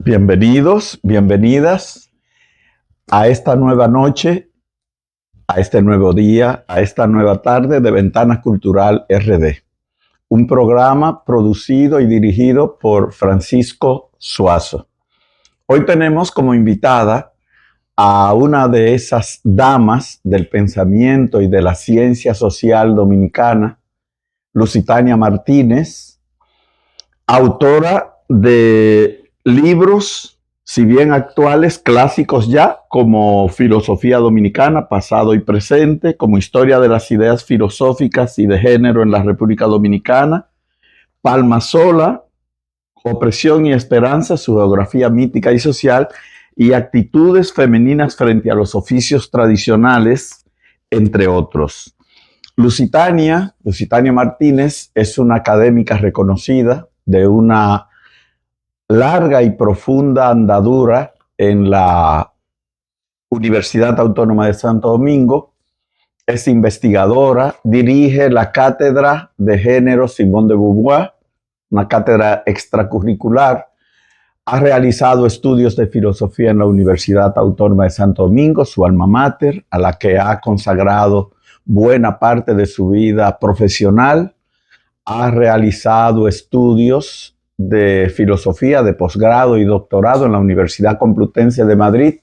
Bienvenidos, bienvenidas a esta nueva noche, a este nuevo día, a esta nueva tarde de Ventana Cultural RD, un programa producido y dirigido por Francisco Suazo. Hoy tenemos como invitada a una de esas damas del pensamiento y de la ciencia social dominicana, Lusitania Martínez, autora de libros, si bien actuales, clásicos ya, como Filosofía Dominicana, pasado y presente, como Historia de las ideas filosóficas y de género en la República Dominicana, Palma Sola, Opresión y Esperanza, su geografía mítica y social, y actitudes femeninas frente a los oficios tradicionales, entre otros. Lusitania Martínez es una académica reconocida de una larga y profunda andadura en la Universidad Autónoma de Santo Domingo. Es investigadora, dirige la Cátedra de Género Simone de Beauvoir, una cátedra extracurricular. Ha realizado estudios de filosofía en la Universidad Autónoma de Santo Domingo, su alma mater, a la que ha consagrado buena parte de su vida profesional. Ha realizado estudios de filosofía de posgrado y doctorado en la Universidad Complutense de Madrid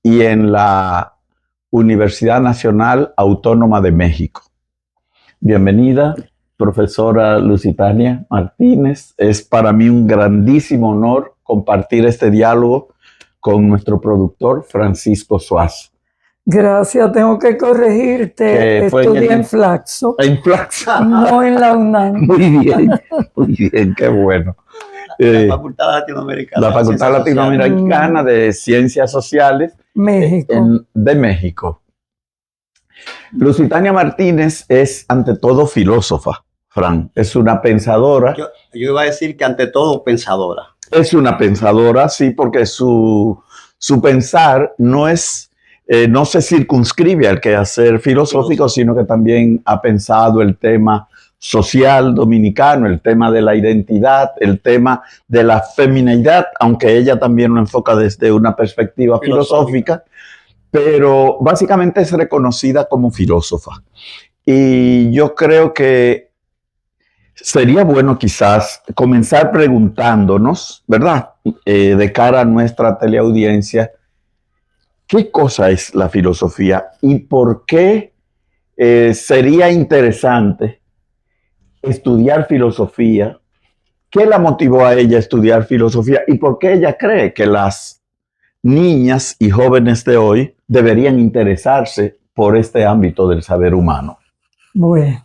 y en la Universidad Nacional Autónoma de México. Bienvenida, profesora Lusitania Martínez. Es para mí un grandísimo honor compartir este diálogo con nuestro productor Francisco Suazo. Gracias, tengo que corregirte. Estudié en Flaxo. En Flaxo. No en la UNAM. Muy bien, qué bueno. La Facultad Latinoamericana. La Facultad Latinoamericana de Ciencias Sociales México. de México. Lusitania Martínez es ante todo filósofa, Fran. Es una pensadora. Yo iba a decir que ante todo pensadora. Es una pensadora, sí, porque su pensar no es, no se circunscribe al quehacer filosófico, sino que también ha pensado el tema social dominicano, el tema de la identidad, el tema de la feminidad, aunque ella también lo enfoca desde una perspectiva filosófica, pero básicamente es reconocida como filósofa. Y yo creo que sería bueno quizás comenzar preguntándonos, ¿verdad? De cara a nuestra teleaudiencia, ¿qué cosa es la filosofía y por qué sería interesante estudiar filosofía? ¿Qué la motivó a ella a estudiar filosofía y por qué ella cree que las niñas y jóvenes de hoy deberían interesarse por este ámbito del saber humano? Bueno,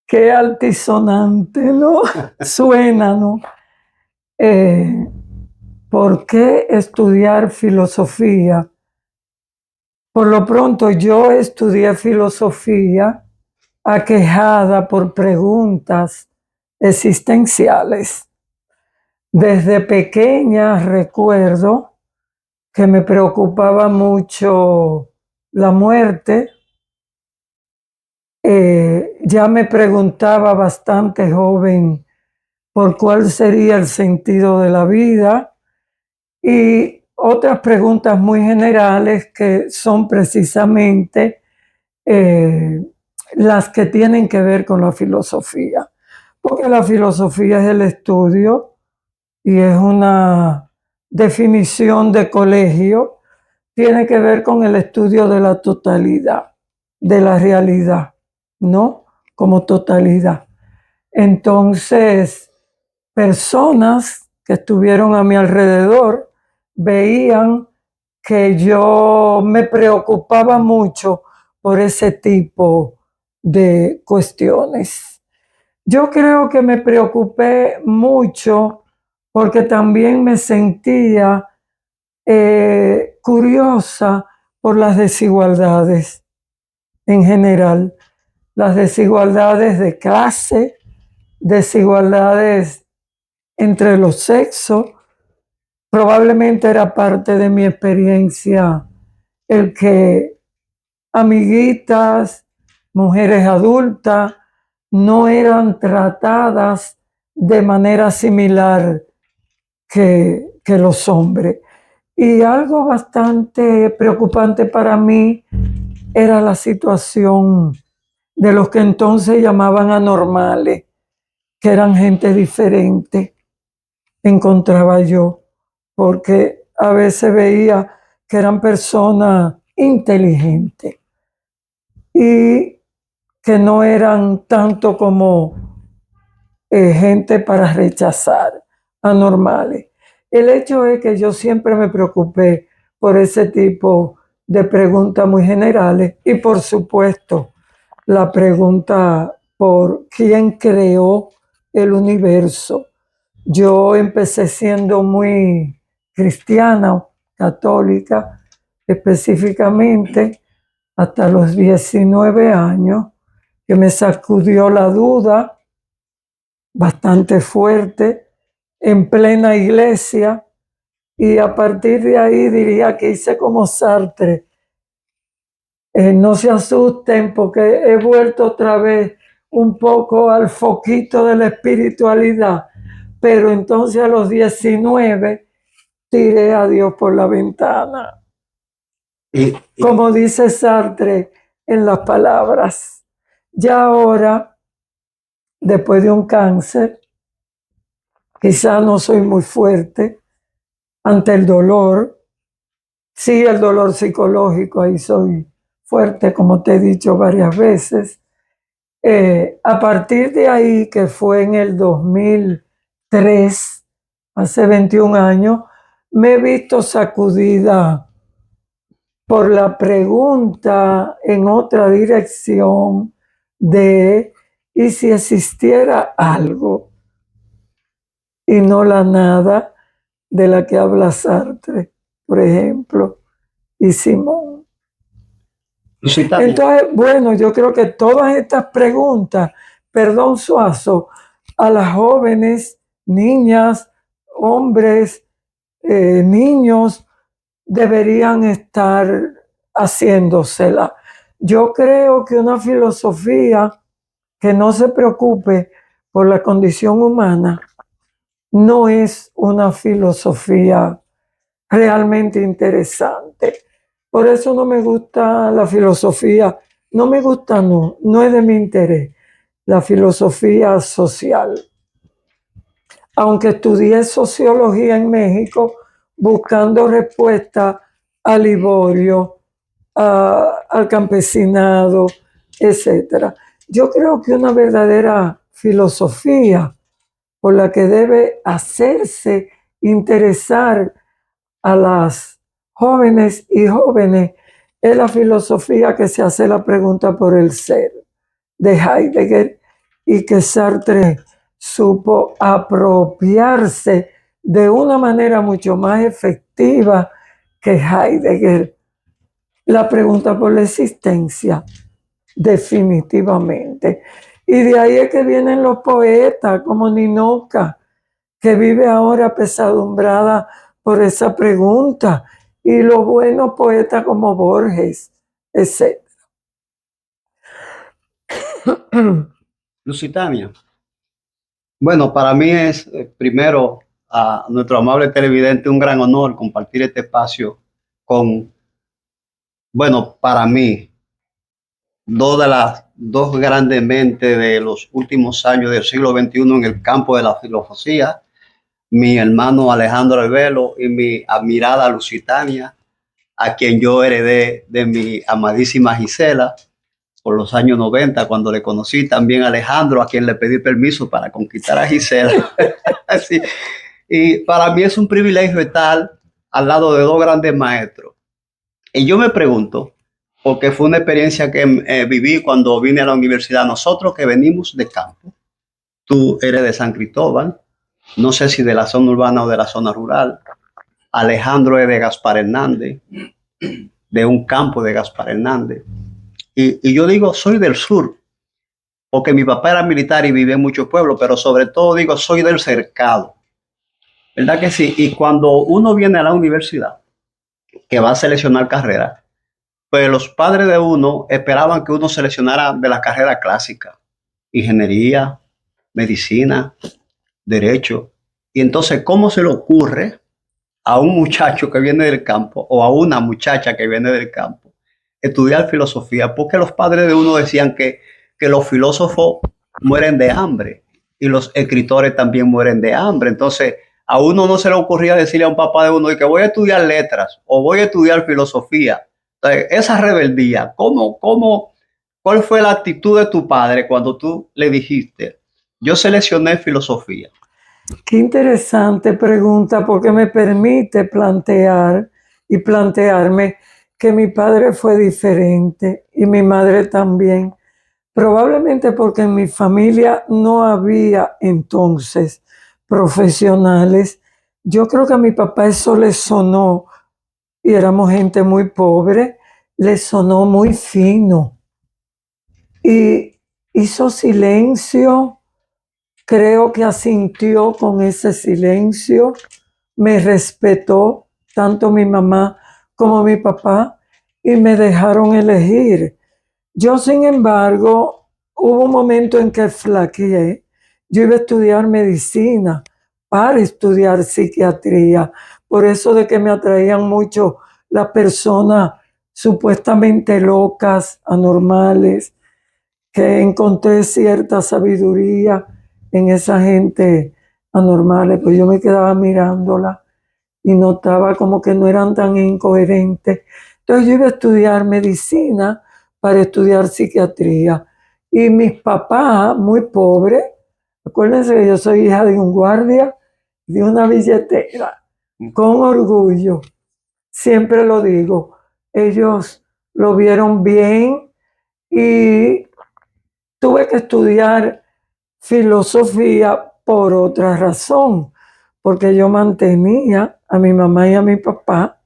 qué altisonante, ¿no? Suena, ¿no? ¿Por qué estudiar filosofía? Por lo pronto, yo estudié filosofía aquejada por preguntas existenciales. Desde pequeña recuerdo que me preocupaba mucho la muerte. Ya me preguntaba bastante joven por cuál sería el sentido de la vida y otras preguntas muy generales que son precisamente las que tienen que ver con la filosofía, porque la filosofía es el estudio y es una definición de colegio, tiene que ver con el estudio de la totalidad, de la realidad, ¿no? Como totalidad. Entonces, personas que estuvieron a mi alrededor veían que yo me preocupaba mucho por ese tipo de cuestiones. Yo creo que me preocupé mucho porque también me sentía curiosa por las desigualdades en general, las desigualdades de clase, desigualdades entre los sexos. Probablemente era parte de mi experiencia el que amiguitas, mujeres adultas, no eran tratadas de manera similar que los hombres. Y algo bastante preocupante para mí era la situación de los que entonces llamaban anormales, que eran gente diferente, encontraba yo, porque a veces veía que eran personas inteligentes y que no eran tanto como gente para rechazar, anormales. El hecho es que yo siempre me preocupé por ese tipo de preguntas muy generales y por supuesto la pregunta por quién creó el universo. Yo empecé siendo muy cristiana, católica, específicamente hasta los 19 años, que me sacudió la duda bastante fuerte en plena iglesia, y a partir de ahí diría que hice como Sartre. No se asusten porque he vuelto otra vez un poco al foquito de la espiritualidad, pero entonces a los 19 tiré a Dios por la ventana. Como dice Sartre en las palabras, ya ahora, después de un cáncer, quizá no soy muy fuerte ante el dolor. Sí, el dolor psicológico, ahí soy fuerte, como te he dicho varias veces. A partir de ahí, que fue en el 2003, hace 21 años, me he visto sacudida por la pregunta en otra dirección de ¿y si existiera algo y no la nada de la que habla Sartre, por ejemplo, y Simón? Entonces, bueno, yo creo que todas estas preguntas, perdón Suazo, a las jóvenes, niñas, hombres, niños, deberían estar haciéndosela. Yo creo que una filosofía que no se preocupe por la condición humana no es una filosofía realmente interesante. Por eso no me gusta la filosofía, no me gusta, no es de mi interés, la filosofía social. Aunque estudié sociología en México, buscando respuesta a Liborio, al campesinado, etc. Yo creo que una verdadera filosofía por la que debe hacerse interesar a las jóvenes y jóvenes es la filosofía que se hace la pregunta por el ser de Heidegger, y que Sartre supo apropiarse de una manera mucho más efectiva que Heidegger. La pregunta por la existencia, definitivamente. Y de ahí es que vienen los poetas como Ninoca, que vive ahora pesadumbrada por esa pregunta, y los buenos poetas como Borges, etc. Lusitania. Bueno, para mí es primero a nuestro amable televidente un gran honor compartir este espacio con, bueno, para mí, dos grandes mentes de los últimos años del siglo XXI en el campo de la filosofía, mi hermano Alejandro Albelo y mi admirada Lusitania, a quien yo heredé de mi amadísima Gisela por los años 90, cuando le conocí también a Alejandro, a quien le pedí permiso para conquistar a Gisela. Así. Y para mí es un privilegio estar al lado de dos grandes maestros. Y yo me pregunto, porque fue una experiencia que viví cuando vine a la universidad, nosotros que venimos de campo, tú eres de San Cristóbal, no sé si de la zona urbana o de la zona rural, Alejandro es de Gaspar Hernández, de un campo de Gaspar Hernández. Y yo digo, soy del sur, porque mi papá era militar y vivía en muchos pueblos, pero sobre todo digo, soy del cercado. ¿Verdad que sí? Y cuando uno viene a la universidad, que va a seleccionar carrera, pues los padres de uno esperaban que uno seleccionara de la carrera clásica, ingeniería, medicina, derecho. Y entonces, ¿cómo se le ocurre a un muchacho que viene del campo o a una muchacha que viene del campo estudiar filosofía? Porque los padres de uno decían que los filósofos mueren de hambre y los escritores también mueren de hambre. Entonces, a uno no se le ocurría decirle a un papá de uno de que voy a estudiar letras o voy a estudiar filosofía. Entonces, esa rebeldía, ¿cuál fue la actitud de tu padre cuando tú le dijiste, yo seleccioné filosofía? Qué interesante pregunta porque me permite plantear y plantearme que mi padre fue diferente y mi madre también. Probablemente porque en mi familia no había entonces profesionales. Yo creo que a mi papá eso le sonó, y éramos gente muy pobre, le sonó muy fino y hizo silencio. Creo que asintió con ese silencio, me respetó tanto mi mamá como mi papá y me dejaron elegir. Yo, sin embargo, hubo un momento en que flaqueé. Yo iba a estudiar medicina para estudiar psiquiatría. Por eso de que me atraían mucho las personas supuestamente locas, anormales, que encontré cierta sabiduría en esa gente anormal, pues yo me quedaba mirándola y notaba como que no eran tan incoherentes. Entonces yo iba a estudiar medicina para estudiar psiquiatría. Y mis papás, muy pobres, acuérdense que yo soy hija de un guardia, de una billetera, con orgullo, siempre lo digo, ellos lo vieron bien y tuve que estudiar filosofía por otra razón, porque yo mantenía a mi mamá y a mi papá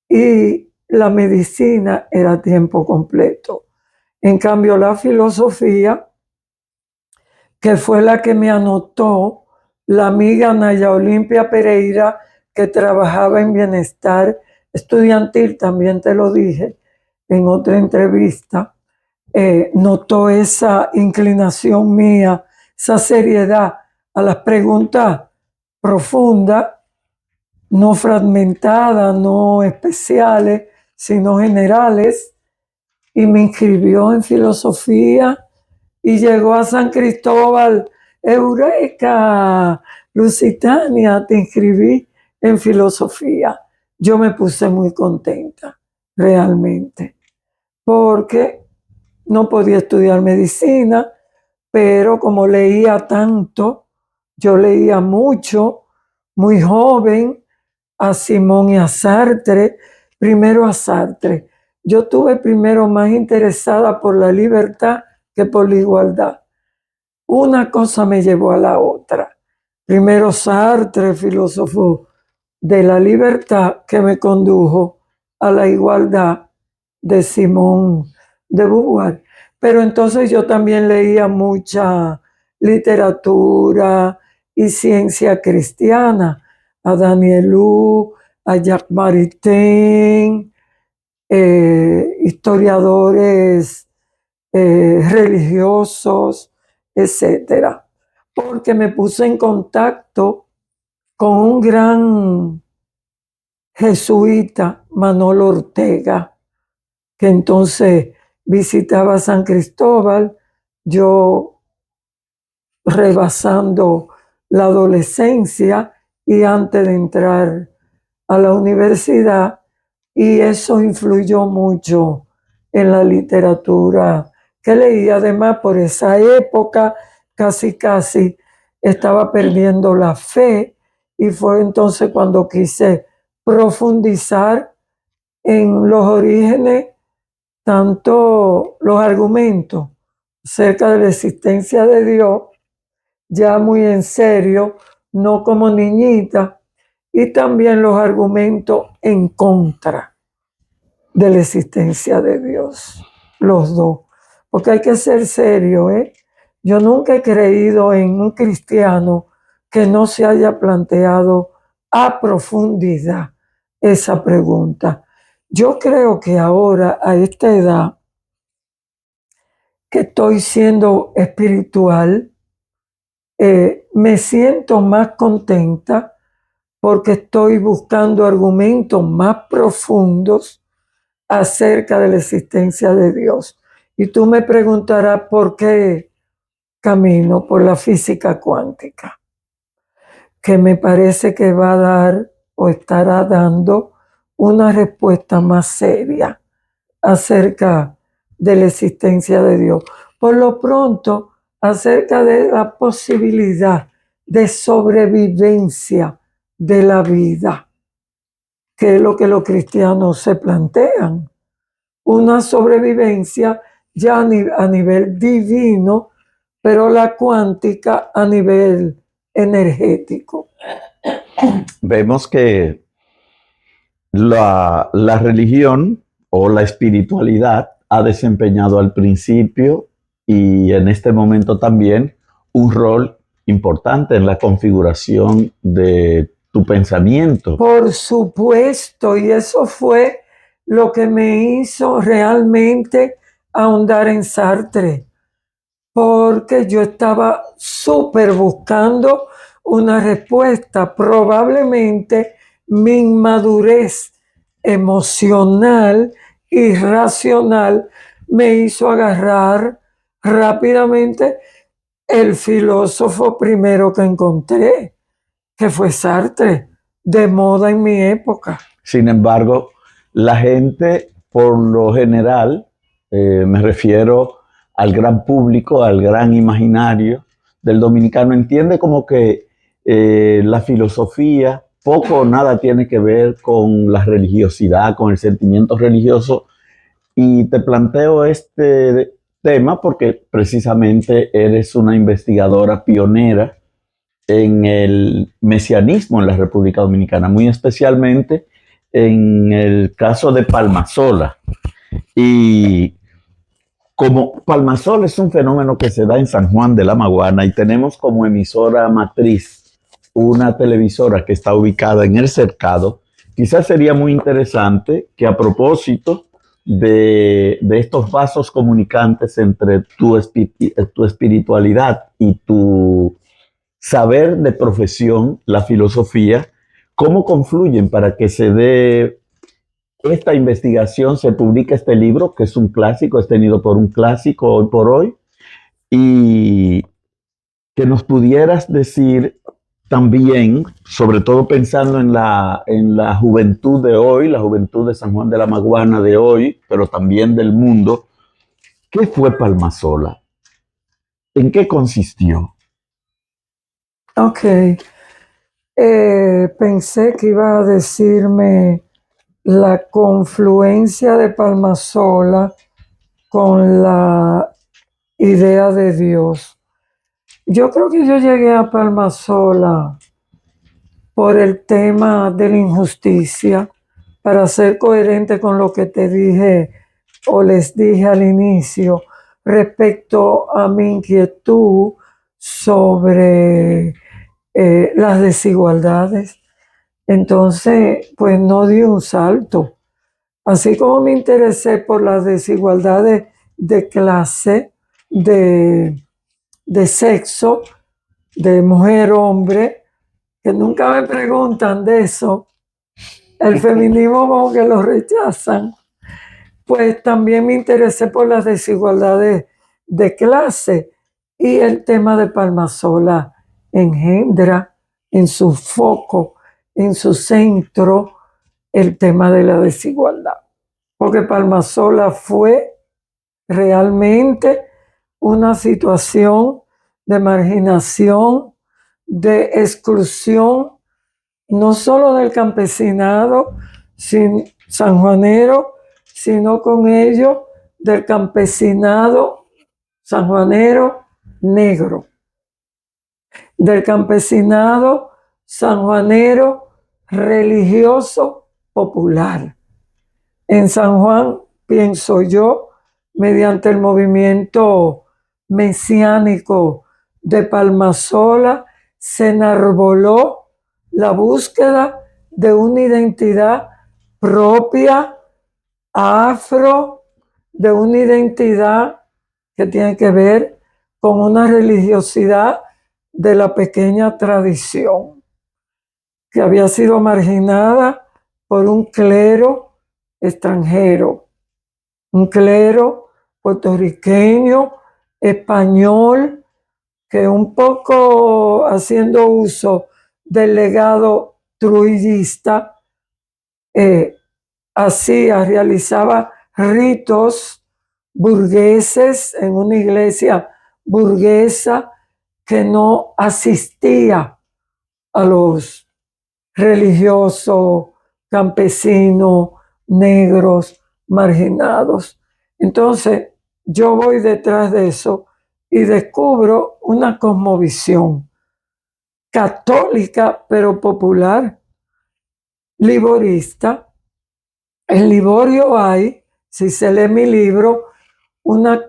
y la medicina era a tiempo completo. En cambio, la filosofía, que fue la que me anotó la amiga Naya Olimpia Pereira, que trabajaba en bienestar estudiantil, también te lo dije en otra entrevista, notó esa inclinación mía, esa seriedad a las preguntas profundas, no fragmentadas, no especiales, sino generales, y me inscribió en filosofía y llegó a San Cristóbal. Eureka, Lusitania, te inscribí en filosofía. Yo me puse muy contenta, realmente, porque no podía estudiar medicina, pero como leía tanto, yo leía mucho, muy joven, a Simón y a Sartre, primero a Sartre. Yo estuve primero más interesada por la libertad que por la igualdad. Una cosa me llevó a la otra. Primero Sartre, filósofo de la libertad, que me condujo a la igualdad de Simón de Beauvoir. Pero entonces yo también leía mucha literatura y ciencia cristiana, a Daniel Lu, a Jacques Maritain, historiadores religiosos, etcétera, porque me puse en contacto con un gran jesuita, Manolo Ortega, que entonces visitaba San Cristóbal, yo rebasando la adolescencia y antes de entrar a la universidad, y eso influyó mucho en la literatura que leí. Además, por esa época casi estaba perdiendo la fe y fue entonces cuando quise profundizar en los orígenes, tanto los argumentos acerca de la existencia de Dios, ya muy en serio, no como niñita, y también los argumentos en contra de la existencia de Dios, los dos, porque hay que ser serio, ¿eh? Yo nunca he creído en un cristiano que no se haya planteado a profundidad esa pregunta. Yo creo que ahora, a esta edad, que estoy siendo espiritual, me siento más contenta porque estoy buscando argumentos más profundos acerca de la existencia de Dios. Y tú me preguntarás por qué camino por la física cuántica, que me parece que va a dar o estará dando una respuesta más seria acerca de la existencia de Dios. Por lo pronto, acerca de la posibilidad de sobrevivencia de la vida, que es lo que los cristianos se plantean. Una sobrevivencia ya a nivel divino, pero la cuántica a nivel energético. Vemos que la religión o la espiritualidad ha desempeñado al principio y en este momento también un rol importante en la configuración de tu pensamiento. Por supuesto, y eso fue lo que me hizo realmente ahondar en Sartre, porque yo estaba súper buscando una respuesta. Probablemente mi inmadurez emocional y racional me hizo agarrar rápidamente el filósofo primero que encontré, que fue Sartre, de moda en mi época. Sin embargo, la gente, por lo general, me refiero al gran público, al gran imaginario del dominicano, entiende como que la filosofía poco o nada tiene que ver con la religiosidad, con el sentimiento religioso. Y te planteo este tema porque precisamente eres una investigadora pionera en el mesianismo en la República Dominicana, muy especialmente en el caso de Palmasola. Y como Palmasola es un fenómeno que se da en San Juan de la Maguana y tenemos como emisora matriz una televisora que está ubicada en el Cercado, quizás sería muy interesante que a propósito de estos vasos comunicantes entre tu espiritualidad y tu saber de profesión, la filosofía, cómo confluyen para que se dé esta investigación, se publica este libro, que es un clásico, es tenido por un clásico hoy por hoy, y que nos pudieras decir también, sobre todo pensando en la juventud de hoy, la juventud de San Juan de la Maguana de hoy, pero también del mundo, ¿qué fue Palmasola? ¿En qué consistió? Ok, pensé que iba a decirme la confluencia de Palmasola con la idea de Dios. Yo creo que yo llegué a Palmasola por el tema de la injusticia, para ser coherente con lo que te dije o les dije al inicio respecto a mi inquietud sobre las desigualdades. Entonces, pues no di un salto. Así como me interesé por las desigualdades de clase, de sexo, de mujer-hombre, que nunca me preguntan de eso, el feminismo como que lo rechazan, pues también me interesé por las desigualdades de clase y el tema de Palmasola engendra en su foco, en su centro, el tema de la desigualdad. Porque Palmasola fue realmente una situación de marginación, de exclusión, no solo del campesinado sanjuanero, sino con ello del campesinado sanjuanero negro, del campesinado sanjuanero religioso popular. En San Juan, pienso yo, mediante el movimiento mesiánico de Palmasola, se enarboló la búsqueda de una identidad propia, afro, de una identidad que tiene que ver con una religiosidad de la pequeña tradición que había sido marginada por un clero extranjero, un clero puertorriqueño, español, que un poco haciendo uso del legado trujillista, realizaba ritos burgueses en una iglesia burguesa que no asistía a los religiosos, campesinos, negros, marginados. Entonces, yo voy detrás de eso y descubro una cosmovisión católica, pero popular, liborista. En Liborio hay, si se lee mi libro, una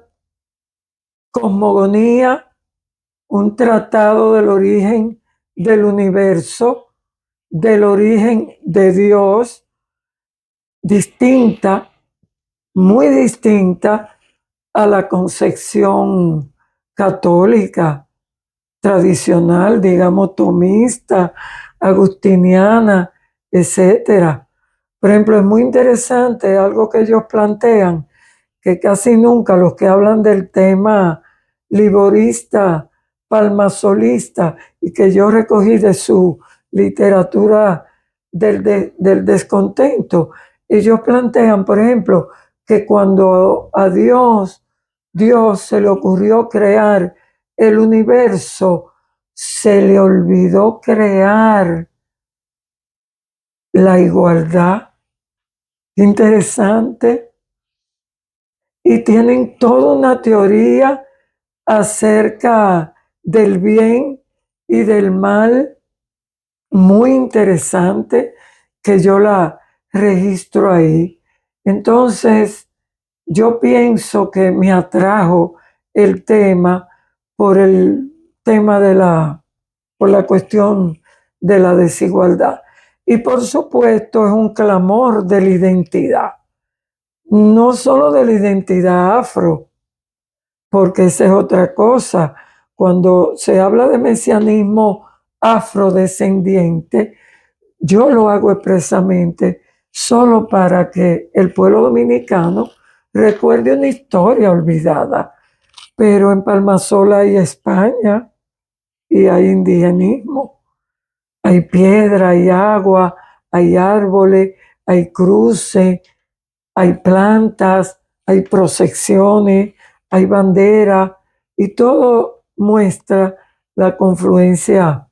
cosmogonía, un tratado del origen del universo, del origen de Dios, distinta, muy distinta a la concepción católica tradicional, digamos, tomista, agustiniana, etcétera. Por ejemplo, es muy interesante algo que ellos plantean, que casi nunca los que hablan del tema liborista, palmasolista, y que yo recogí de su literatura del descontento, ellos plantean, por ejemplo, que cuando a Dios se le ocurrió crear el universo, se le olvidó crear la igualdad. Interesante. Y tienen toda una teoría acerca del bien y del mal muy interesante que yo la registro ahí. Entonces, yo pienso que me atrajo el tema por el tema por la cuestión de la desigualdad. Y por supuesto es un clamor de la identidad, no solo de la identidad afro, porque esa es otra cosa. Cuando se habla de mesianismo afrodescendiente, yo lo hago expresamente solo para que el pueblo dominicano recuerde una historia olvidada. Pero en Palmasola hay España y hay indigenismo, hay piedra, hay agua, hay árboles, hay cruces, hay plantas, hay procesiones, hay bandera, y todo muestra la confluencia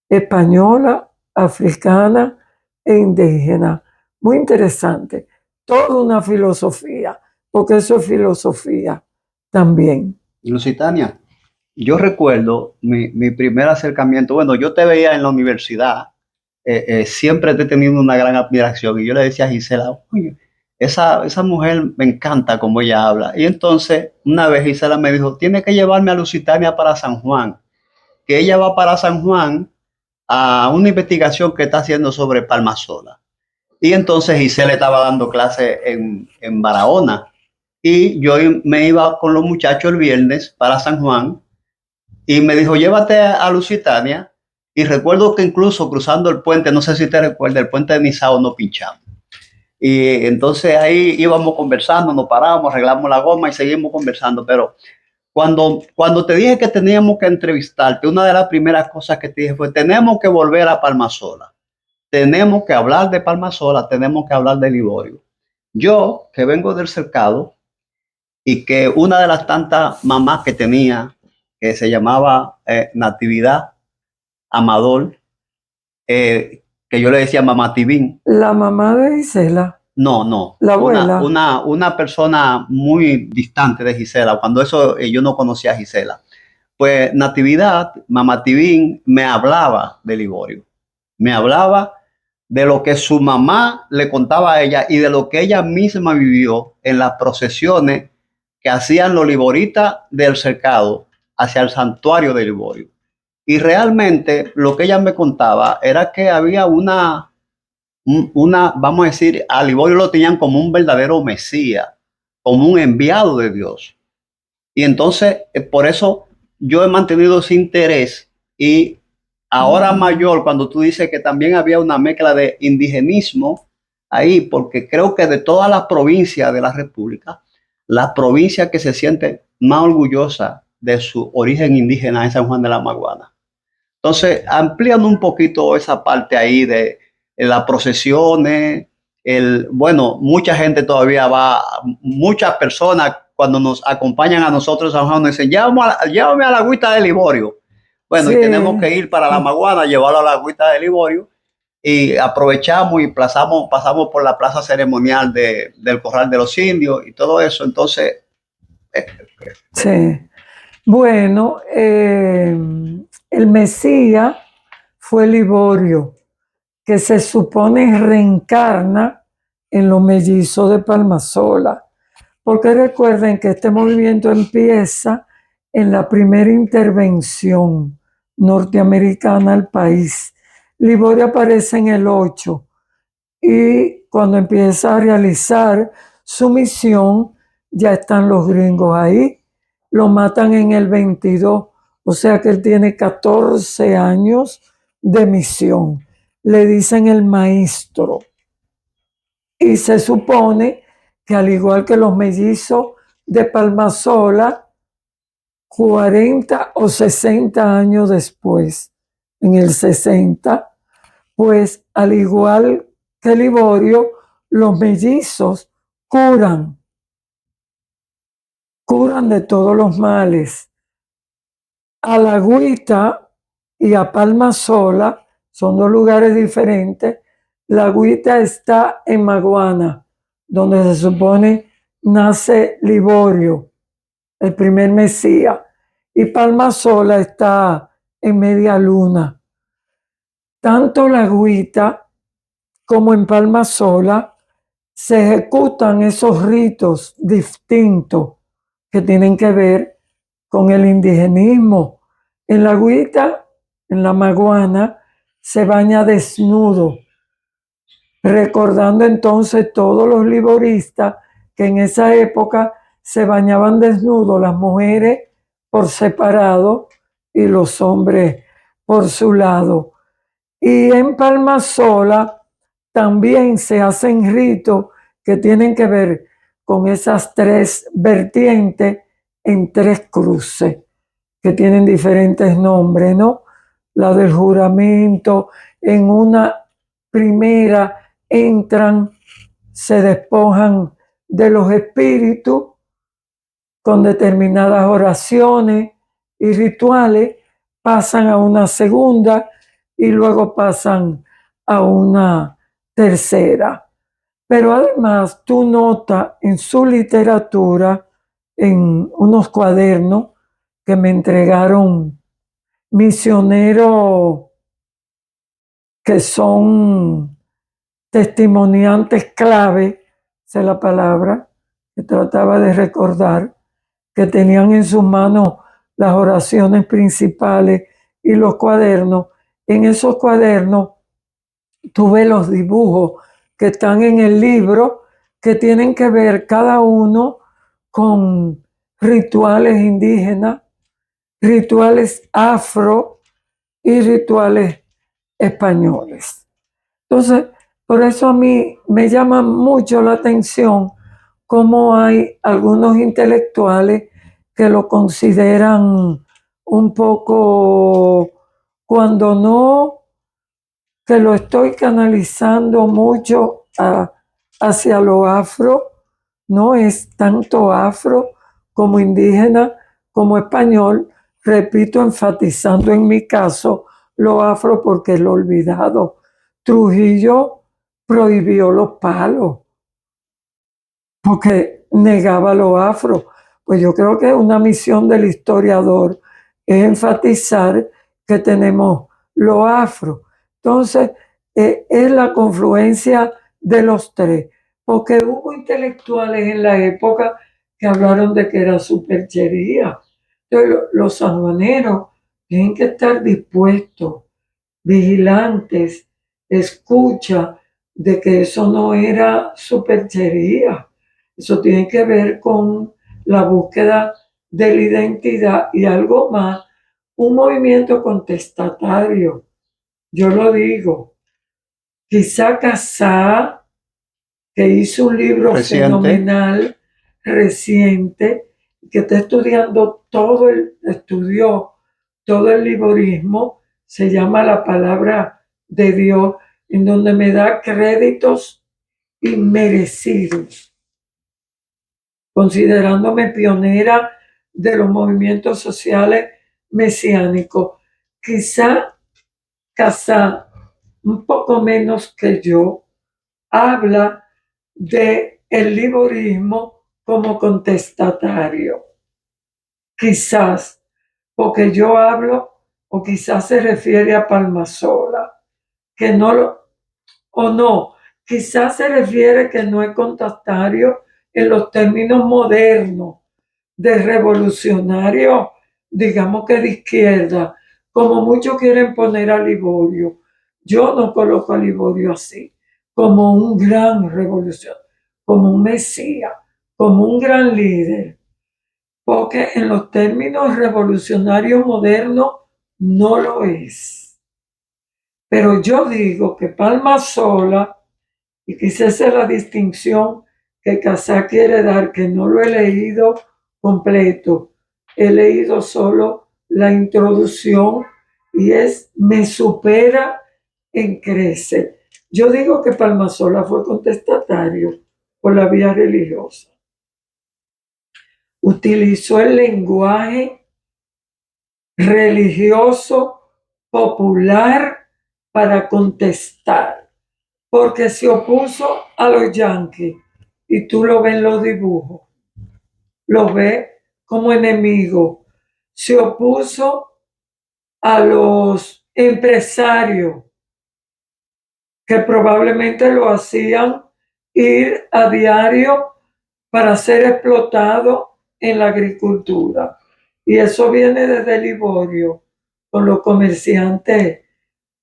española, africana e indígena. Muy interesante. Toda una filosofía, porque eso es filosofía también. Lusitania, yo recuerdo mi primer acercamiento. Bueno, yo te veía en la universidad, siempre te he tenido una gran admiración. Y yo le decía a Gisela, oye, esa mujer me encanta como ella habla. Y entonces, una vez Gisela me dijo, tiene que llevarme a Lusitania para San Juan, que ella va para San Juan a una investigación que está haciendo sobre Palmasola. Y entonces Gisela estaba dando clase en Barahona. Y yo me iba con los muchachos el viernes para San Juan y me dijo, llévate a Lusitania. Y recuerdo que incluso cruzando el puente, no sé si te recuerdas, el puente de Nizao nos pinchamos. Y entonces ahí íbamos conversando, nos parábamos, arreglamos la goma y seguimos conversando. Pero cuando te dije que teníamos que entrevistarte, una de las primeras cosas que te dije fue, tenemos que volver a Palmasola. Tenemos que hablar de Palmasola, tenemos que hablar de Liborio. Yo, que vengo del cercado, y que una de las tantas mamás que tenía, que se llamaba Natividad Amador, que yo le decía mamá Tibín. La mamá de Gisela. No. La abuela. Una persona muy distante de Gisela, cuando eso yo no conocía a Gisela. Pues Natividad, mamá Tibín, me hablaba de Liborio. Me hablaba de lo que su mamá le contaba a ella y de lo que ella misma vivió en las procesiones que hacían los liboritas del cercado hacia el santuario de Liborio. Y realmente lo que ella me contaba era que había vamos a decir, a Liborio lo tenían como un verdadero Mesías, como un enviado de Dios. Y entonces, por eso yo he mantenido ese interés Y ahora mayor, cuando tú dices que también había una mezcla de indigenismo ahí, porque creo que de todas las provincias de la República, la provincia que se siente más orgullosa de su origen indígena es San Juan de la Maguana. Entonces, ampliando un poquito esa parte ahí de las procesiones, bueno, mucha gente todavía va, muchas personas cuando nos acompañan a nosotros a San Juan nos dicen, llévame a la agüita de Liborio. Bueno, Sí, y tenemos que ir para la Maguana, llevarlo a la agüita de Liborio y aprovechamos y pasamos por la plaza ceremonial del Corral de los Indios y todo eso. Entonces, sí. Bueno, el Mesías fue Liborio, que se supone reencarna en los mellizos de Palmasola, porque recuerden que este movimiento empieza en la primera intervención norteamericana al país. Liborio aparece en el 8 y cuando empieza a realizar su misión, ya están los gringos ahí. Lo matan en el 22, o sea que él tiene 14 años de misión. Le dicen el maestro. Y se supone que al igual que los mellizos de Palmasola, 40 o 60 años después, en el 60, pues al igual que Liborio, los mellizos curan de todos los males. A la Agüita y a Palmasola son dos lugares diferentes. La Agüita está en Maguana, donde se supone nace Liborio, el primer Mesías, y Palmasola está en Media Luna. Tanto la Agüita como en Palmasola se ejecutan esos ritos distintos que tienen que ver con el indigenismo. En la Agüita, en la Maguana, se baña desnudo, recordando entonces todos los liboristas que en esa época se bañaban desnudos, las mujeres por separado y los hombres por su lado. Y en Palmasola también se hacen ritos que tienen que ver con esas tres vertientes en tres cruces, que tienen diferentes nombres, ¿no? La del juramento, en una primera entran, se despojan de los espíritus con determinadas oraciones y rituales, pasan a una segunda y luego pasan a una tercera. Pero además tú notas en su literatura, en unos cuadernos que me entregaron misioneros que son testimoniantes clave, esa es la palabra que trataba de recordar, que tenían en sus manos las oraciones principales y los cuadernos. En esos cuadernos tuve los dibujos que están en el libro, que tienen que ver cada uno con rituales indígenas, rituales afro y rituales españoles. Entonces, por eso a mí me llama mucho la atención cómo hay algunos intelectuales que lo consideran un poco, cuando no, que lo estoy canalizando mucho hacia lo afro, no es tanto afro como indígena, como español, repito, enfatizando en mi caso lo afro porque es lo olvidado. Trujillo prohibió los palos porque negaba lo afro. Pues yo creo que una misión del historiador es enfatizar que tenemos lo afro. Entonces, es la confluencia de los tres, porque hubo intelectuales en la época que hablaron de que era superchería. Entonces, los sanjuaneros tienen que estar dispuestos, vigilantes, escucha de que eso no era superchería. Eso tiene que ver con la búsqueda de la identidad y algo más, un movimiento contestatario. Yo lo digo. Quizá Casá, que hizo un libro fenomenal, reciente, que está estudiando estudió todo el liborismo, se llama La Palabra de Dios, en donde me da créditos inmerecidos, considerándome pionera de los movimientos sociales mesiánicos. Quizá Casá, un poco menos que yo, habla de el liborismo como contestatario. Quizás, porque yo hablo, o quizás se refiere a Palmasola, que no lo, o no, quizás se refiere que no es contestatario en los términos modernos de revolucionario, digamos que de izquierda, como muchos quieren poner a Liborio. Yo no coloco a Liborio así, como un gran revolucionario, como un mesías, como un gran líder, porque en los términos revolucionarios modernos no lo es. Pero yo digo que Palmasola, y quizás esa es la distinción que Casá quiere dar, que no lo he leído completo, he leído solo la introducción y me supera en crece. Yo digo que Palmasola fue contestatario por la vía religiosa. Utilizó el lenguaje religioso popular para contestar, porque se opuso a los yanquis, y tú lo ves en los dibujos, lo ves como enemigo. Se opuso a los empresarios que probablemente lo hacían ir a diario para ser explotado en la agricultura. Y eso viene desde Liborio, con los comerciantes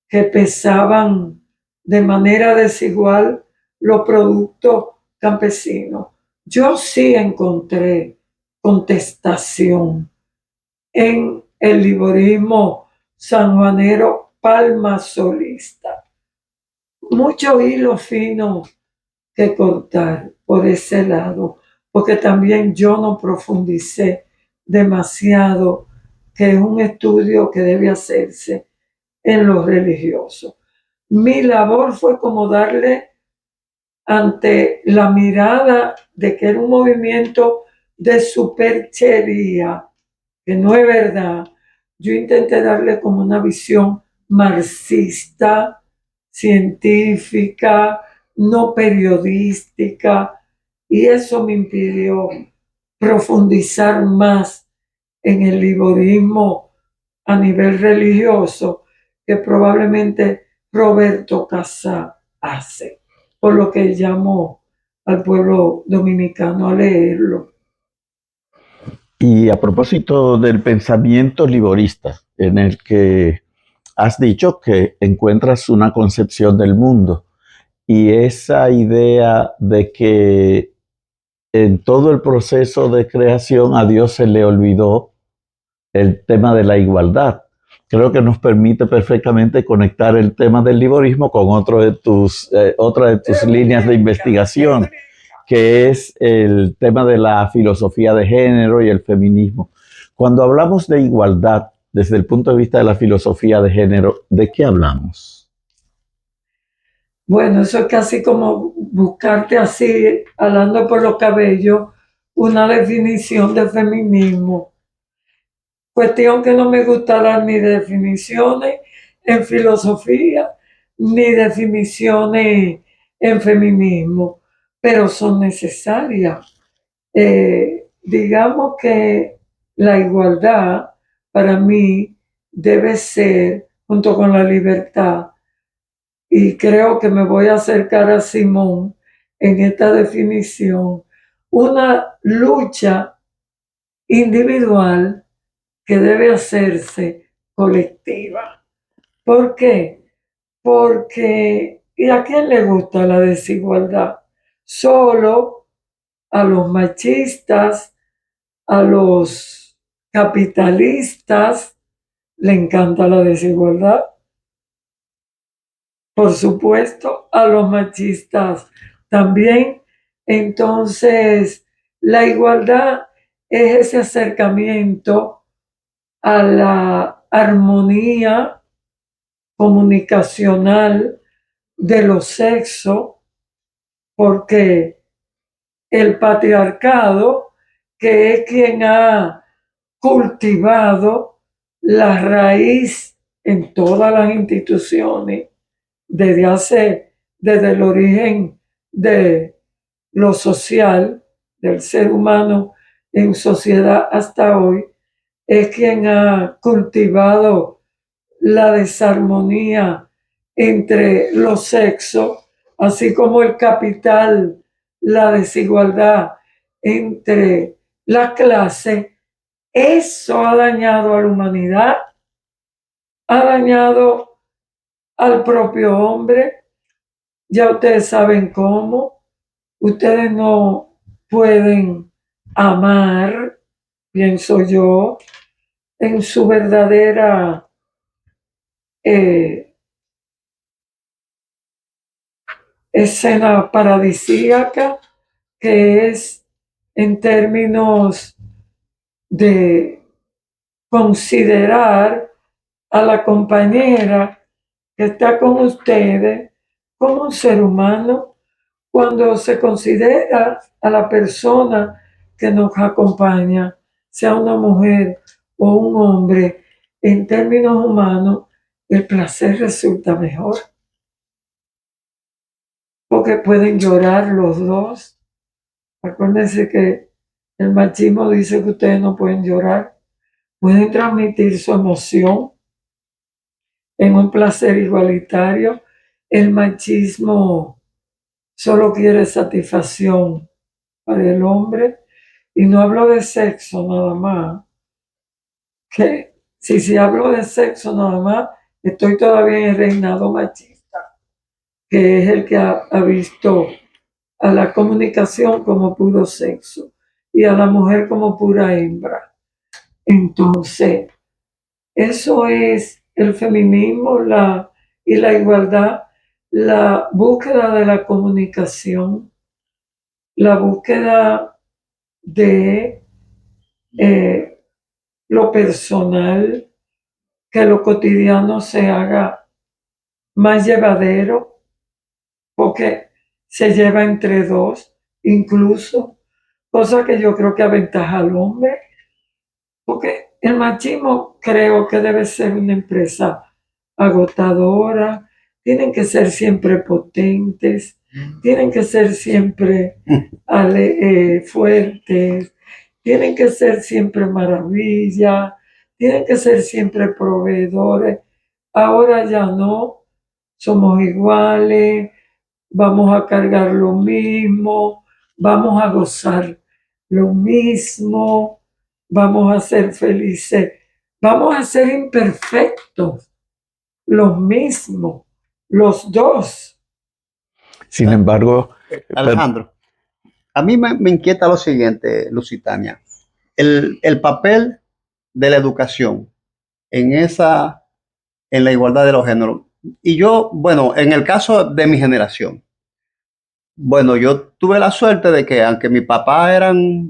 que pesaban de manera desigual los productos campesinos. Yo sí encontré contestación en el liborismo sanjuanero palmasolista. Mucho hilo fino que cortar por ese lado, porque también yo no profundicé demasiado, que es un estudio que debe hacerse en lo religioso. Mi labor fue como darle, ante la mirada de que era un movimiento de superchería, que no es verdad, yo intenté darle como una visión marxista, científica, no periodística, y eso me impidió profundizar más en el liborismo a nivel religioso, que probablemente Roberto Casá hace, por lo que llamo al pueblo dominicano a leerlo. Y a propósito del pensamiento liborista, en el que has dicho que encuentras una concepción del mundo y esa idea de que en todo el proceso de creación a Dios se le olvidó el tema de la igualdad. Creo que nos permite perfectamente conectar el tema del liborismo con otra de tus líneas de investigación, que es el tema de la filosofía de género y el feminismo. Cuando hablamos de igualdad, desde el punto de vista de la filosofía de género, ¿de qué hablamos? Bueno, eso es casi como buscarte así, hablando por los cabellos, una definición de feminismo. Cuestión que no me gusta dar ni definiciones en filosofía, ni definiciones en feminismo, pero son necesarias. Digamos que la igualdad para mí debe ser, junto con la libertad, y creo que me voy a acercar a Simón en esta definición, una lucha individual que debe hacerse colectiva. ¿Por qué? Porque, ¿y a quién le gusta la desigualdad? Solo a los machistas, a los capitalistas le encanta la desigualdad. Por supuesto, a los machistas también. Entonces, la igualdad es ese acercamiento a la armonía comunicacional de los sexos, porque el patriarcado, que es quien ha cultivado la raíz en todas las instituciones desde el origen de lo social del ser humano en sociedad hasta hoy, es quien ha cultivado la desarmonía entre los sexos, así como el capital, la desigualdad entre las clases. Eso ha dañado a la humanidad, ha dañado al propio hombre. Ya ustedes saben cómo. Ustedes no pueden amar, pienso yo, en su verdadera eh, escena paradisíaca, que es en términos de considerar a la compañera que está con ustedes como un ser humano. Cuando se considera a la persona que nos acompaña, sea una mujer o un hombre, en términos humanos, el placer resulta mejor, porque pueden llorar los dos. Acuérdense que el machismo dice que ustedes no pueden llorar, pueden transmitir su emoción en un placer igualitario. El machismo solo quiere satisfacción para el hombre, y no hablo de sexo nada más, que si hablo de sexo nada más, estoy todavía en el reinado machista, que es el que ha visto a la comunicación como puro sexo y a la mujer como pura hembra. Entonces, eso es el feminismo y la igualdad, la búsqueda de la comunicación, la búsqueda de lo personal, que lo cotidiano se haga más llevadero, porque se lleva entre dos, incluso, cosa que yo creo que aventaja al hombre, porque el machismo creo que debe ser una empresa agotadora, tienen que ser siempre potentes, tienen que ser siempre fuertes, tienen que ser siempre maravilla, tienen que ser siempre proveedores. Ahora ya no, somos iguales, vamos a cargar lo mismo, vamos a gozar lo mismo, vamos a ser felices, vamos a ser imperfectos, los mismos, los dos. Sin embargo, Alejandro, a mí me inquieta lo siguiente, Lusitania, el papel de la educación en en la igualdad de los géneros. Y yo, bueno, en el caso de mi generación, bueno, yo tuve la suerte de que aunque mi papá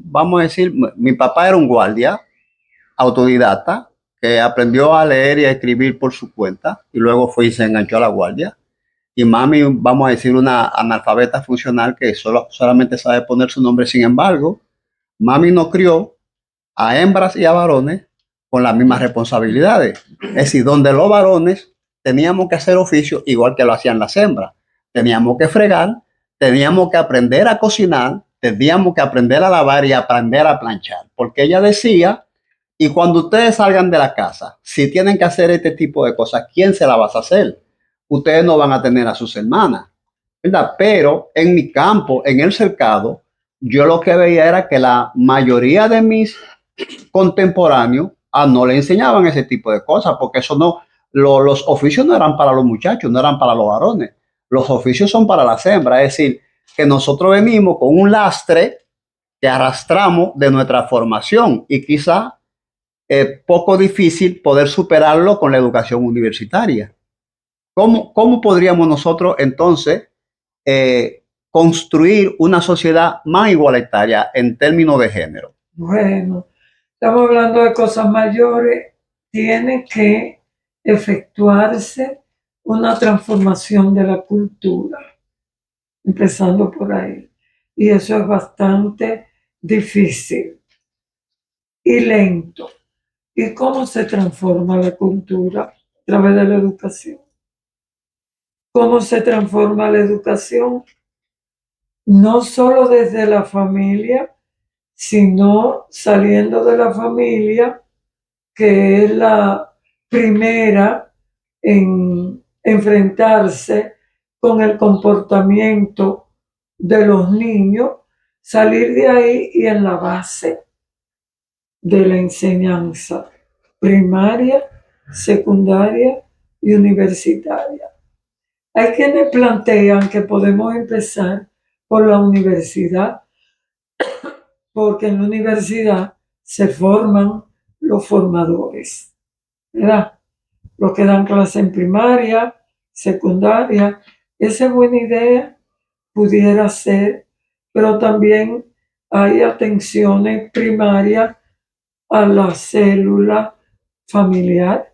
vamos a decir, mi papá era un guardia autodidacta que aprendió a leer y a escribir por su cuenta y luego fue y se enganchó a la guardia. Y mami, vamos a decir, una analfabeta funcional que solamente sabe poner su nombre. Sin embargo, mami nos crió a hembras y a varones con las mismas responsabilidades. Es decir, donde los varones teníamos que hacer oficio igual que lo hacían las hembras. Teníamos que fregar, teníamos que aprender a cocinar, teníamos que aprender a lavar y aprender a planchar. Porque ella decía, y cuando ustedes salgan de la casa, si tienen que hacer este tipo de cosas, ¿quién se la va a hacer? Ustedes no van a tener a sus hermanas, ¿verdad? Pero en mi campo, en el cercado, yo lo que veía era que la mayoría de mis contemporáneos no le enseñaban ese tipo de cosas, porque eso no, los oficios no eran para los muchachos, no eran para los varones, los oficios son para las hembras, es decir, que nosotros venimos con un lastre que arrastramos de nuestra formación y quizá poco difícil poder superarlo con la educación universitaria. ¿Cómo podríamos nosotros entonces construir una sociedad más igualitaria en términos de género? Bueno, estamos hablando de cosas mayores. Tiene que efectuarse una transformación de la cultura, empezando por ahí. Y eso es bastante difícil y lento. ¿Y cómo se transforma la cultura? A través de la educación. ¿Cómo se transforma la educación? No solo desde la familia, sino saliendo de la familia, que es la primera en enfrentarse con el comportamiento de los niños, salir de ahí y en la base de la enseñanza primaria, secundaria y universitaria. Hay quienes plantean que podemos empezar por la universidad, porque en la universidad se forman los formadores, ¿verdad? Los que dan clase en primaria, secundaria. Esa es buena idea, pudiera ser, pero también hay atenciones primarias a la célula familiar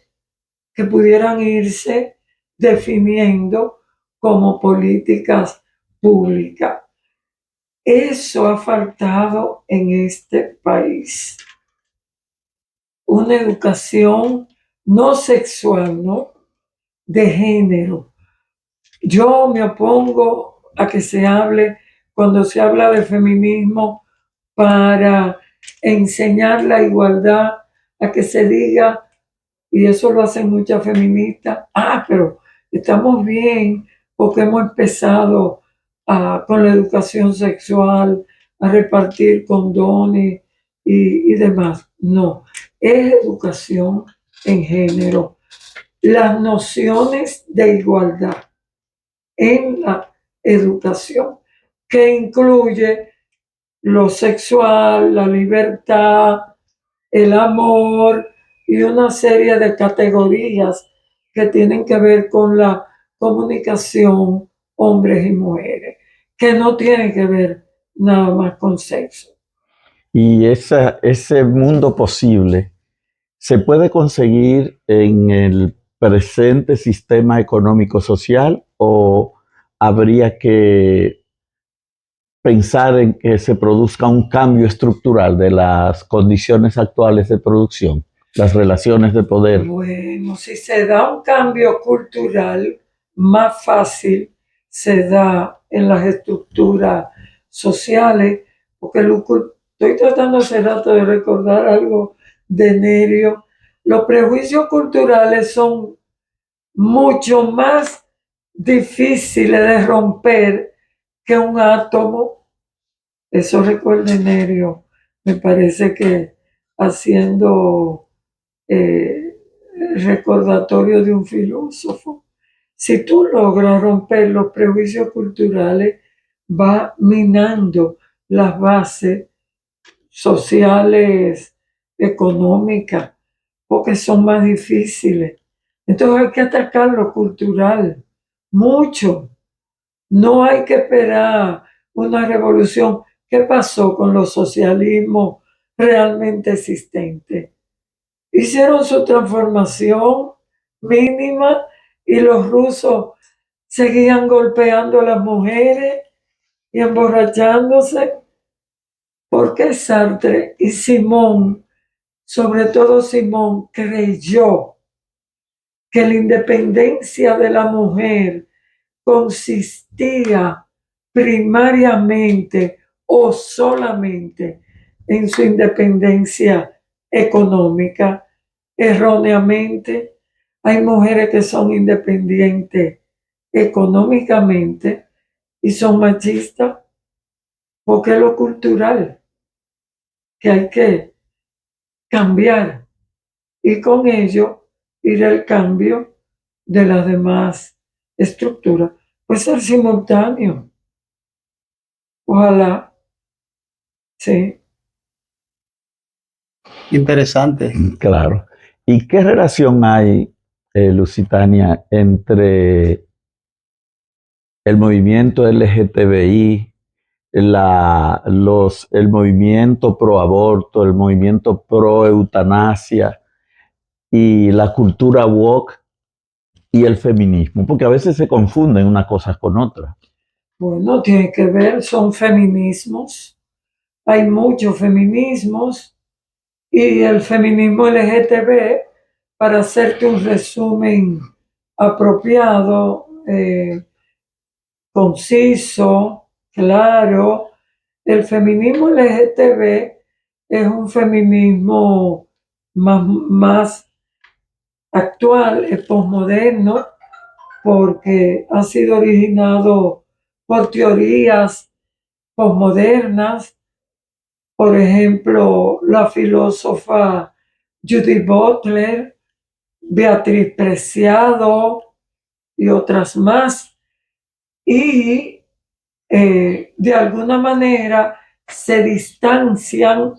que pudieran irse definiendo como políticas públicas. Eso ha faltado en este país. Una educación no sexual, ¿no? De género. Yo me opongo a que se hable, cuando se habla de feminismo, para enseñar la igualdad, a que se diga, y eso lo hacen muchas feministas, pero estamos bien porque hemos empezado con la educación sexual, a repartir condones y demás. No, es educación en género. Las nociones de igualdad en la educación, que incluye lo sexual, la libertad, el amor y una serie de categorías que tienen que ver con la comunicación hombres y mujeres, que no tienen que ver nada más con sexo. Y ese mundo posible se puede conseguir en el presente sistema económico-social o habría que pensar en que se produzca un cambio estructural de las condiciones actuales de producción, las relaciones de poder. Bueno, si se da un cambio cultural, más fácil se da en las estructuras sociales, porque estoy tratando hace rato de recordar algo de Nerio. Los prejuicios culturales son mucho más difíciles de romper que un átomo. Eso recuerda Nerio. Me parece que haciendo recordatorio de un filósofo. Si tú logras romper los prejuicios culturales, va minando las bases sociales, económicas, porque son más difíciles. Entonces hay que atacar lo cultural, mucho. No hay que esperar una revolución. ¿Qué pasó con los socialismos realmente existentes? Hicieron su transformación mínima y los rusos seguían golpeando a las mujeres y emborrachándose, porque Sartre y Simón, sobre todo Simón, creyó que la independencia de la mujer consistía primariamente o solamente en su independencia económica. Erróneamente, hay mujeres que son independientes económicamente y son machistas, porque es lo cultural que hay que cambiar y con ello ir al cambio de las demás estructuras. Puede ser simultáneo. Ojalá, sí. Interesante. Claro. ¿Y qué relación hay, Lusitania, entre el movimiento LGTBI, el movimiento pro aborto, el movimiento pro eutanasia y la cultura woke y el feminismo? Porque a veces se confunden unas cosas con otras. Bueno, tiene que ver, son feminismos. Hay muchos feminismos y el feminismo LGTB, para hacerte un resumen apropiado, conciso, claro, el feminismo LGTB es un feminismo más actual, es posmoderno, porque ha sido originado por teorías posmodernas. Por ejemplo, la filósofa Judith Butler, Beatriz Preciado y otras más. Y de alguna manera se distancian,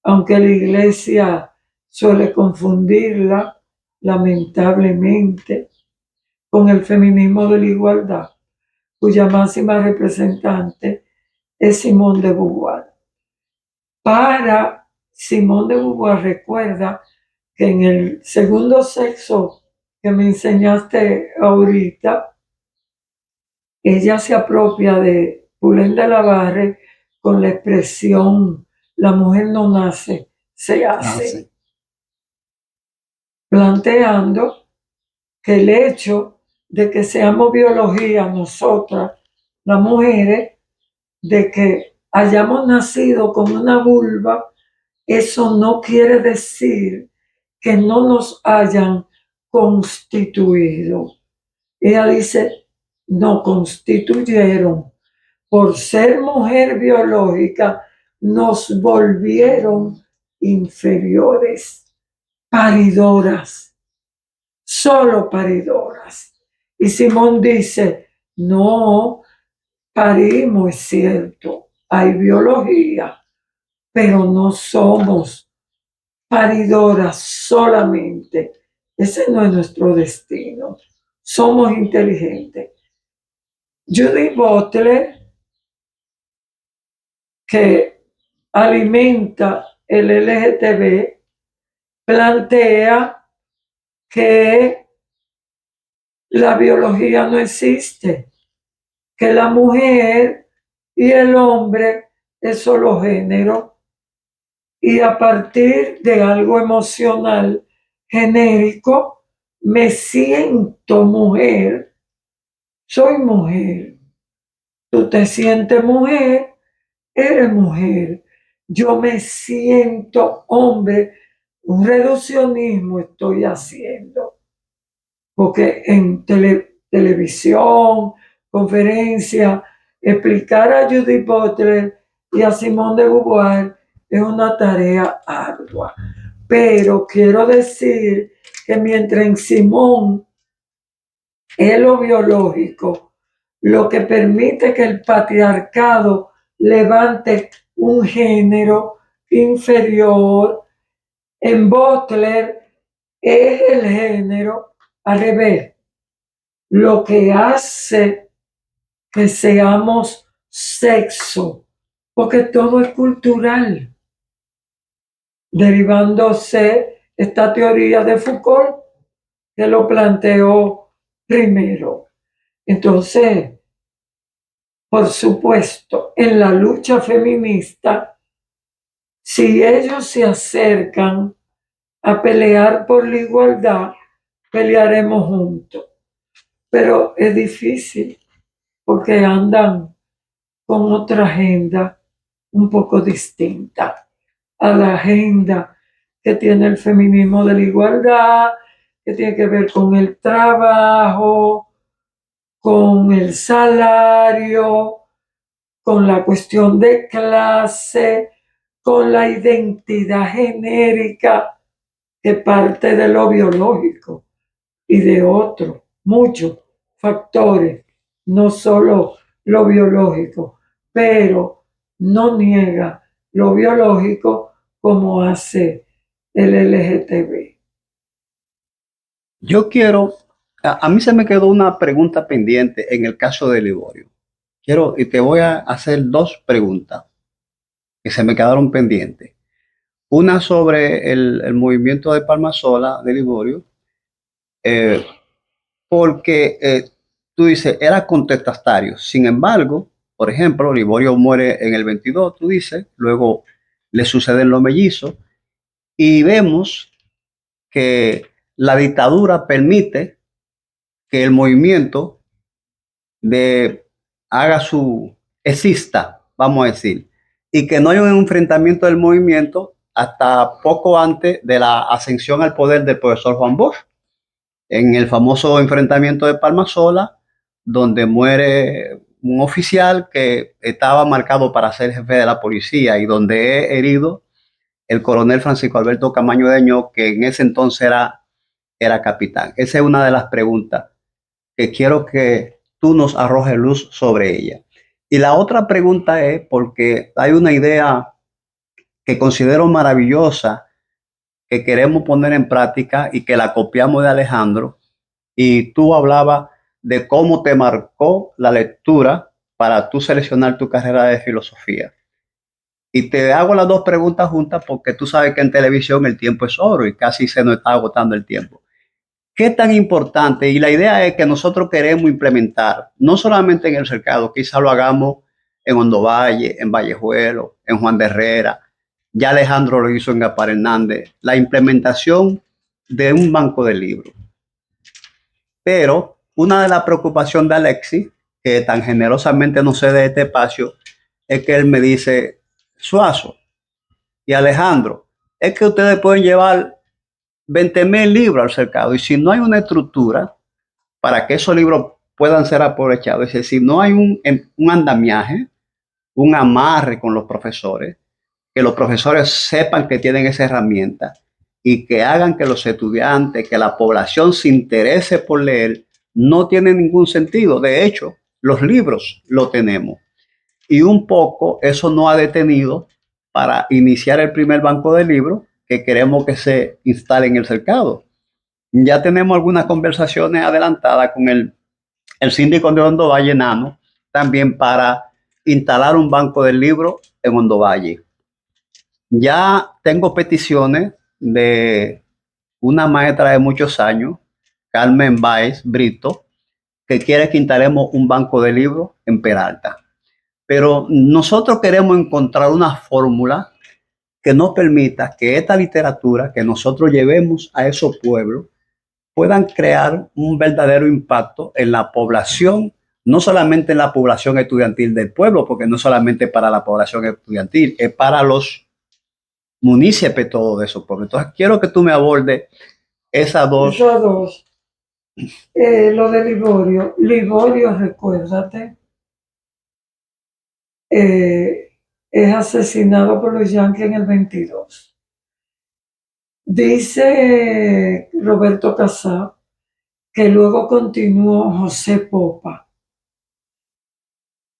aunque la iglesia suele confundirla, lamentablemente, con el feminismo de la igualdad, cuya máxima representante es Simone de Beauvoir. Para Simone de Beauvoir, recuerda que en el segundo sexo que me enseñaste ahorita, ella se apropia de Pulén de la Barre con la expresión la mujer no nace, se hace, planteando que el hecho de que seamos biología nosotras, las mujeres, de que hayamos nacido con una vulva, eso no quiere decir que no nos hayan constituido. Ella dice, no constituyeron. Por ser mujer biológica, nos volvieron inferiores, paridoras, solo paridoras. Y Simón dice, no, parimos, es cierto, hay biología, pero no somos paridoras solamente. Ese no es nuestro destino. Somos inteligentes. Judith Butler, que alimenta el LGTB, plantea que la biología no existe, que la mujer y el hombre es solo género, y a partir de algo emocional genérico, me siento mujer, soy mujer. Tú te sientes mujer, eres mujer. Yo me siento hombre. Un reduccionismo estoy haciendo, porque en televisión, conferencia, explicar a Judith Butler y a Simone de Beauvoir es una tarea ardua. Pero quiero decir que mientras en Simone es lo biológico, lo que permite que el patriarcado levante un género inferior, en Butler es el género al revés, lo que hace que seamos sexo, porque todo es cultural, derivándose esta teoría de Foucault, que lo planteó primero. Entonces, por supuesto, en la lucha feminista, si ellos se acercan a pelear por la igualdad, pelearemos juntos. Pero es difícil porque andan con otra agenda un poco distinta a la agenda que tiene el feminismo de la igualdad, que tiene que ver con el trabajo, con el salario, con la cuestión de clase, con la identidad genérica que parte de lo biológico y de otros, muchos factores, no solo lo biológico, pero no niega lo biológico como hace el LGTB. Yo quiero, a mí se me quedó una pregunta pendiente en el caso de Liborio. Y te voy a hacer dos preguntas que se me quedaron pendientes. Una sobre el movimiento de Palmasola de Liborio, eh, porque tú dices, era contestatario. Sin embargo, por ejemplo, Liborio muere en el 22, tú dices, luego le suceden los mellizos y vemos que la dictadura permite que el movimiento de haga su exista, vamos a decir, y que no haya un enfrentamiento del movimiento hasta poco antes de la ascensión al poder del profesor Juan Bosch, en el famoso enfrentamiento de Palmasola, donde muere un oficial que estaba marcado para ser jefe de la policía y donde he herido el coronel Francisco Alberto Camaño Deño, que en ese entonces era capitán. Esa es una de las preguntas que quiero que tú nos arrojes luz sobre ella. Y la otra pregunta es, porque hay una idea que considero maravillosa, que queremos poner en práctica y que la copiamos de Alejandro, y tú hablabas de cómo te marcó la lectura para tú seleccionar tu carrera de filosofía. Y te hago las dos preguntas juntas porque tú sabes que en televisión el tiempo es oro y casi se nos está agotando el tiempo. ¿Qué tan importante? Y la idea es que nosotros queremos implementar, no solamente en el cercado, quizá lo hagamos en Hondo Valle, en Vallejuelo, en Juan de Herrera, ya Alejandro lo hizo en Gaspar Hernández, la implementación de un banco de libros. Pero una de las preocupaciones de Alexis, que tan generosamente nos cede este espacio, es que él me dice, Suazo y Alejandro, es que ustedes pueden llevar 20,000 libros al cercado y si no hay una estructura para que esos libros puedan ser aprovechados, es decir, si no hay un andamiaje, un amarre con los profesores, que los profesores sepan que tienen esa herramienta y que hagan que los estudiantes, que la población se interese por leer, no tiene ningún sentido. De hecho, los libros lo tenemos. Y un poco eso no ha detenido para iniciar el primer banco de libros que queremos que se instale en el cercado. Ya tenemos algunas conversaciones adelantadas con el síndico de Hondo Valle, Nano, también para instalar un banco de libros en Hondo Valle. Ya tengo peticiones de una maestra de muchos años, Carmen Báez Brito, que quiere que instalemos un banco de libros en Peralta. Pero nosotros queremos encontrar una fórmula que nos permita que esta literatura que nosotros llevemos a esos pueblos puedan crear un verdadero impacto en la población, no solamente en la población estudiantil del pueblo, porque no solamente para la población estudiantil, es para los municipios todo de esos pueblos. Entonces quiero que tú me abordes esas dos. Esas dos. Lo de Liborio. Liborio, recuérdate, es asesinado por los yanquis en el 22. Dice Roberto Casá que luego continuó José Popa.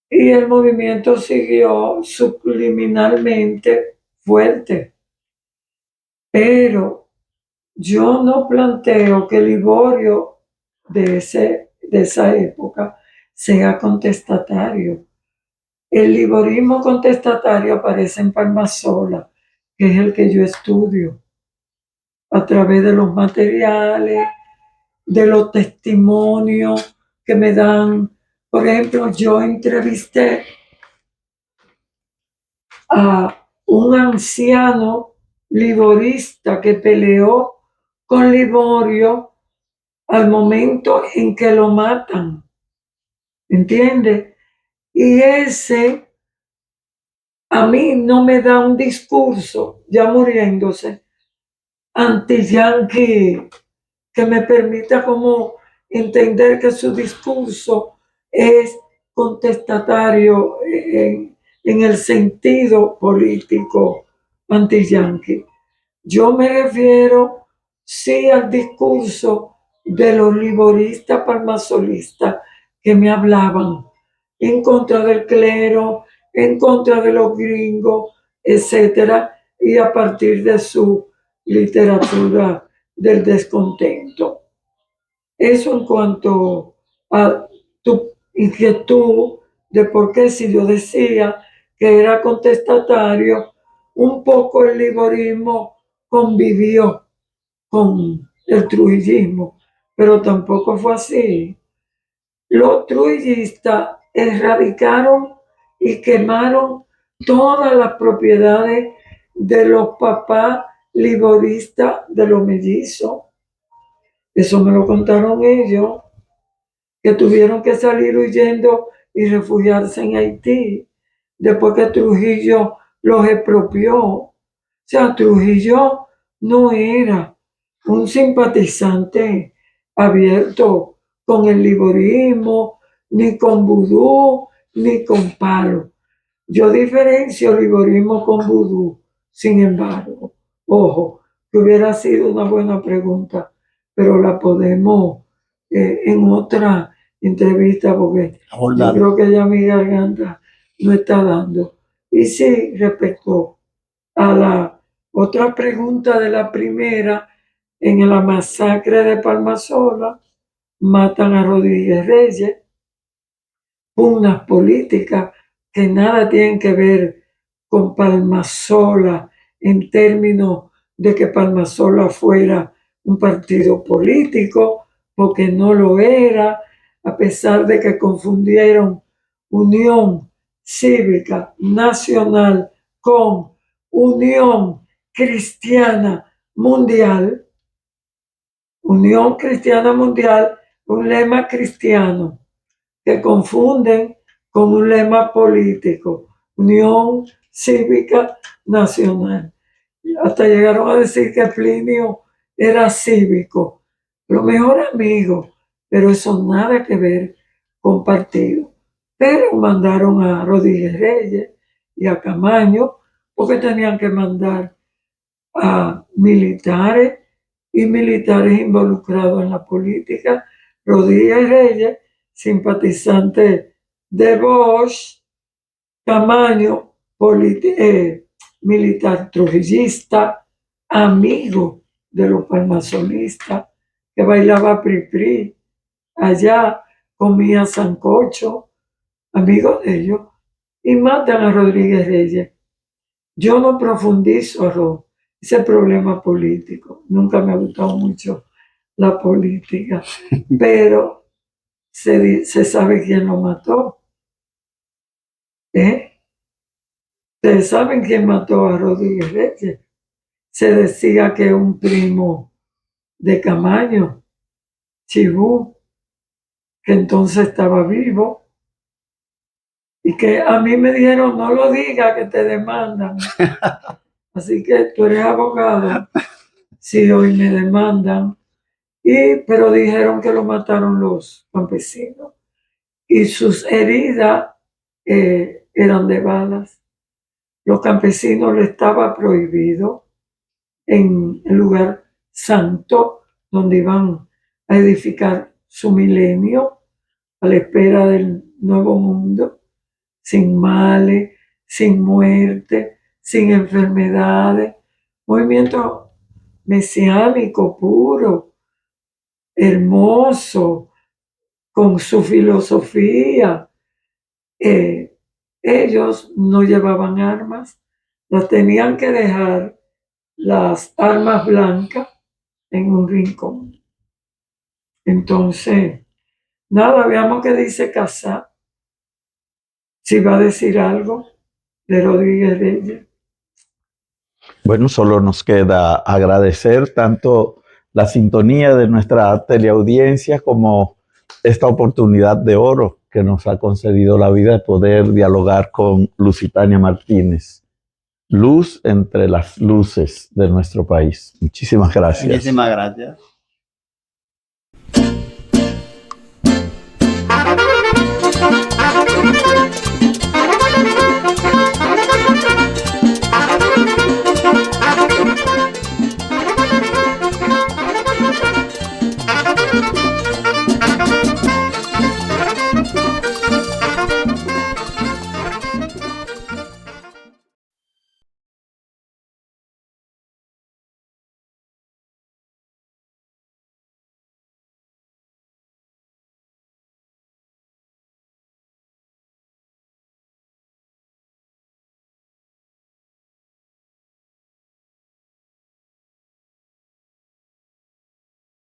Y el movimiento siguió subliminalmente fuerte. Pero yo no planteo que Liborio de esa época sea contestatario. El liborismo contestatario aparece en Palmasola, que es el que yo estudio, a través de los materiales, de los testimonios que me dan. Por ejemplo, yo entrevisté a un anciano liborista que peleó con Liborio al momento en que lo matan, ¿entiendes? Y ese a mí no me da un discurso, ya muriéndose, anti-yanqui, que me permita como entender que su discurso es contestatario en el sentido político anti-yanqui. Yo me refiero sí al discurso de los liboristas palmasolistas que me hablaban en contra del clero, en contra de los gringos, etcétera, y a partir de su literatura del descontento. Eso en cuanto a tu inquietud de por qué, si yo decía que era contestatario, un poco el liborismo convivió con el trujillismo, pero tampoco fue así. Los trujillistas erradicaron y quemaron todas las propiedades de los papás liboristas de los mellizos. Eso me lo contaron ellos, que tuvieron que salir huyendo y refugiarse en Haití, después que Trujillo los expropió. O sea, Trujillo no era un simpatizante abierto con el liborismo, ni con vudú, ni con palo. Yo diferencio liborismo con vudú, sin embargo. Ojo, que hubiera sido una buena pregunta, pero la podemos en otra entrevista, porque yo creo que ya mi garganta no está dando. Y sí, respecto a la otra pregunta de la primera, en la masacre de Palmasola, matan a Rodríguez Reyes, unas políticas que nada tienen que ver con Palmasola en términos de que Palmasola fuera un partido político, porque no lo era, a pesar de que confundieron Unión Cívica Nacional con Unión Cristiana Mundial. Unión Cristiana Mundial, un lema cristiano que confunden con un lema político, Unión Cívica Nacional. Hasta llegaron a decir que Plinio era cívico, lo mejor amigo, pero eso nada que ver con partido. Pero mandaron a Rodríguez Reyes y a Camaño porque tenían que mandar a militares y militares involucrados en la política. Rodríguez Reyes, simpatizante de Bosch, Camaño, militar trujillista, amigo de los palmasolistas, que bailaba pri-pri, allá comía sancocho, amigo de ellos, y matan a Rodríguez Reyes. Yo no profundizo ese problema político, nunca me ha gustado mucho la política, pero se sabe quién lo mató. Ustedes saben quién mató a Rodríguez Reyes. Se decía que un primo de Camaño, Chibú, que entonces estaba vivo, y que a mí me dijeron, no lo diga que te demandan. Así que tú eres abogado, si hoy me demandan. Pero dijeron que lo mataron los campesinos. Y sus heridas eran de balas. Los campesinos le estaba prohibido en el lugar santo donde iban a edificar su milenio a la espera del nuevo mundo, sin males, sin muerte, sin enfermedades, movimiento mesiánico puro, hermoso, con su filosofía. Ellos no llevaban armas, las tenían que dejar las armas blancas en un rincón. Entonces, nada, veamos qué dice Casá, si va a decir algo de Rodríguez Reyes. Bueno, solo nos queda agradecer tanto la sintonía de nuestra teleaudiencia como esta oportunidad de oro que nos ha concedido la vida de poder dialogar con Lusitania Martínez. Luz entre las luces de nuestro país. Muchísimas gracias. Muchísimas gracias.